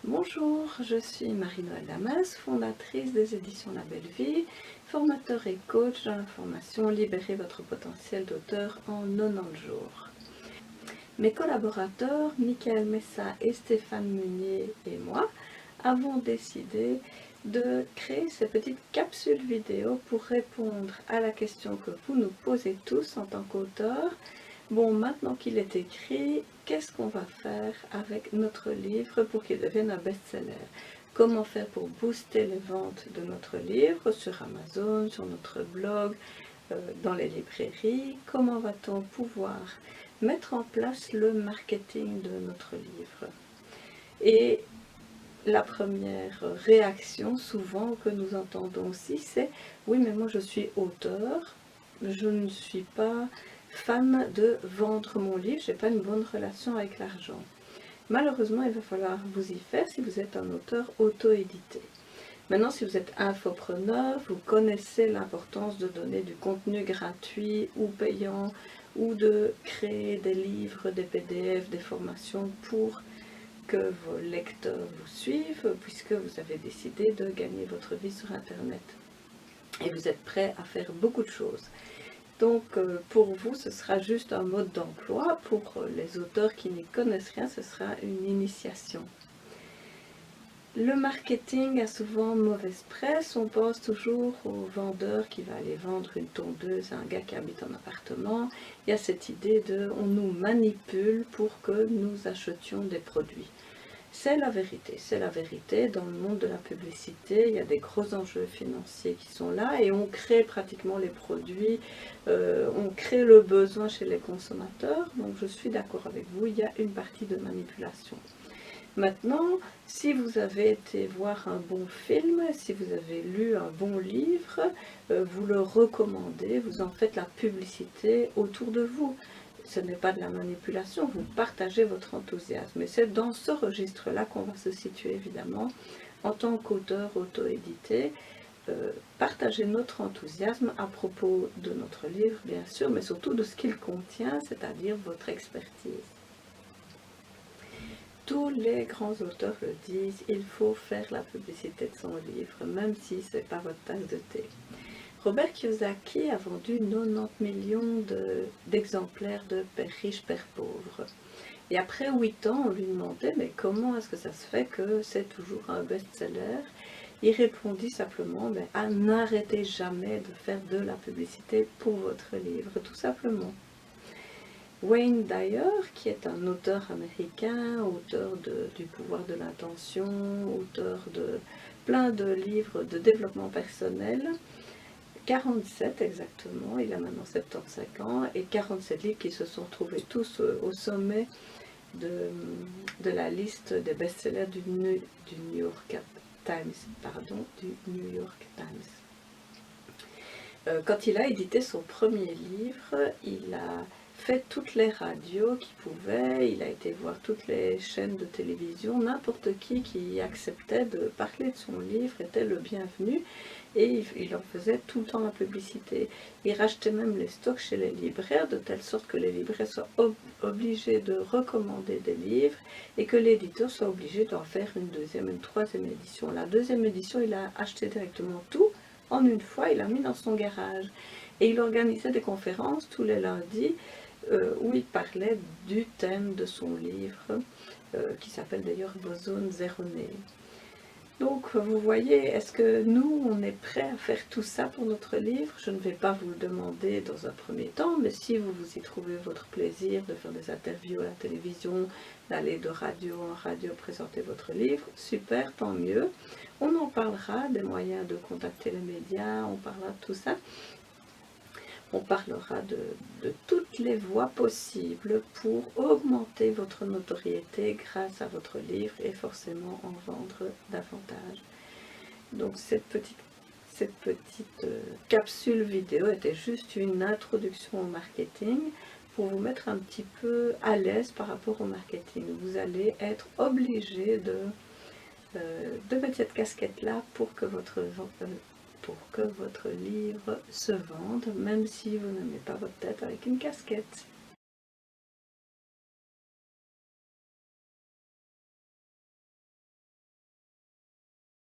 Bonjour, je suis Marie-Noëlle Damas, fondatrice des éditions La Belle Vie, formateur et coach dans la formation Libérez votre potentiel d'auteur en 90 jours. Mes collaborateurs, Michael Messa et Stéphane Meunier et moi, avons décidé de créer ces petites capsules vidéo pour répondre à la question que vous nous posez tous en tant qu'auteurs. Bon, maintenant qu'il est écrit, qu'est-ce qu'on va faire avec notre livre pour qu'il devienne un best-seller? Comment faire pour booster les ventes de notre livre sur Amazon, sur notre blog, dans les librairies? Comment va-t-on pouvoir mettre en place le marketing de notre livre? Et la première réaction souvent que nous entendons aussi, c'est « Oui, mais moi je suis auteur, je ne suis pas fan de vendre mon livre, je n'ai pas une bonne relation avec l'argent. » Malheureusement, il va falloir vous y faire si vous êtes un auteur auto-édité. Maintenant, si vous êtes infopreneur, vous connaissez l'importance de donner du contenu gratuit ou payant, ou de créer des livres, des PDF, des formations pour que vos lecteurs vous suivent, puisque vous avez décidé de gagner votre vie sur Internet. Et vous êtes prêt à faire beaucoup de choses. Donc pour vous, ce sera juste un mode d'emploi. Pour les auteurs qui n'y connaissent rien, ce sera une initiation. Le marketing a souvent mauvaise presse. On pense toujours au vendeur qui va aller vendre une tondeuse à un gars qui habite en appartement. Il y a cette idée de on nous manipule pour que nous achetions des produits. C'est la vérité. Dans le monde de la publicité, il y a des gros enjeux financiers qui sont là et on crée pratiquement les produits, on crée le besoin chez les consommateurs. Donc je suis d'accord avec vous, il y a une partie de manipulation. Maintenant, si vous avez été voir un bon film, si vous avez lu un bon livre, vous le recommandez, vous en faites la publicité autour de vous. Ce n'est pas de la manipulation, vous partagez votre enthousiasme. Et c'est dans ce registre-là qu'on va se situer évidemment en tant qu'auteur auto-édité. Partager notre enthousiasme à propos de notre livre, bien sûr, mais surtout de ce qu'il contient, c'est-à-dire votre expertise. Tous les grands auteurs le disent, il faut faire la publicité de son livre, même si ce n'est pas votre tasse de thé. Robert Kiyosaki a vendu 90 millions d'exemplaires de Père riche, Père pauvre. Et après 8 ans, on lui demandait, mais comment est-ce que ça se fait que c'est toujours un best-seller? Il répondit simplement, n'arrêtez jamais de faire de la publicité pour votre livre, tout simplement. Wayne Dyer, qui est un auteur américain, auteur du pouvoir de l'intention, auteur de plein de livres de développement personnel, 47 exactement, il a maintenant 75 ans, et 47 livres qui se sont trouvés tous au sommet de la liste des best-sellers du New York Times. Quand il a édité son premier livre, il a fait toutes les radios qu'il pouvait, il a été voir toutes les chaînes de télévision, n'importe qui acceptait de parler de son livre était le bienvenu et il en faisait tout le temps la publicité. Il rachetait même les stocks chez les libraires de telle sorte que les libraires soient obligés de recommander des livres et que l'éditeur soit obligé d'en faire une deuxième, une troisième édition. La deuxième édition, il a acheté directement tout. En une fois, il l'a mis dans son garage. Et il organisait des conférences tous les lundis où il parlait du thème de son livre, qui s'appelle d'ailleurs Boson Zéroné. Donc vous voyez, est-ce que nous, on est prêt à faire tout ça pour notre livre? Je ne vais pas vous le demander dans un premier temps, mais si vous y trouvez votre plaisir de faire des interviews à la télévision, d'aller de radio en radio présenter votre livre, super, tant mieux. On en parlera des moyens de contacter les médias, on parlera de tout ça. On parlera de toutes les voies possibles pour augmenter votre notoriété grâce à votre livre et forcément en vendre davantage. Donc cette petite capsule vidéo était juste une introduction au marketing pour vous mettre un petit peu à l'aise par rapport au marketing. Vous allez être obligé de mettre cette casquette-là pour que votre livre se vende, même si vous ne mettez pas votre tête avec une casquette.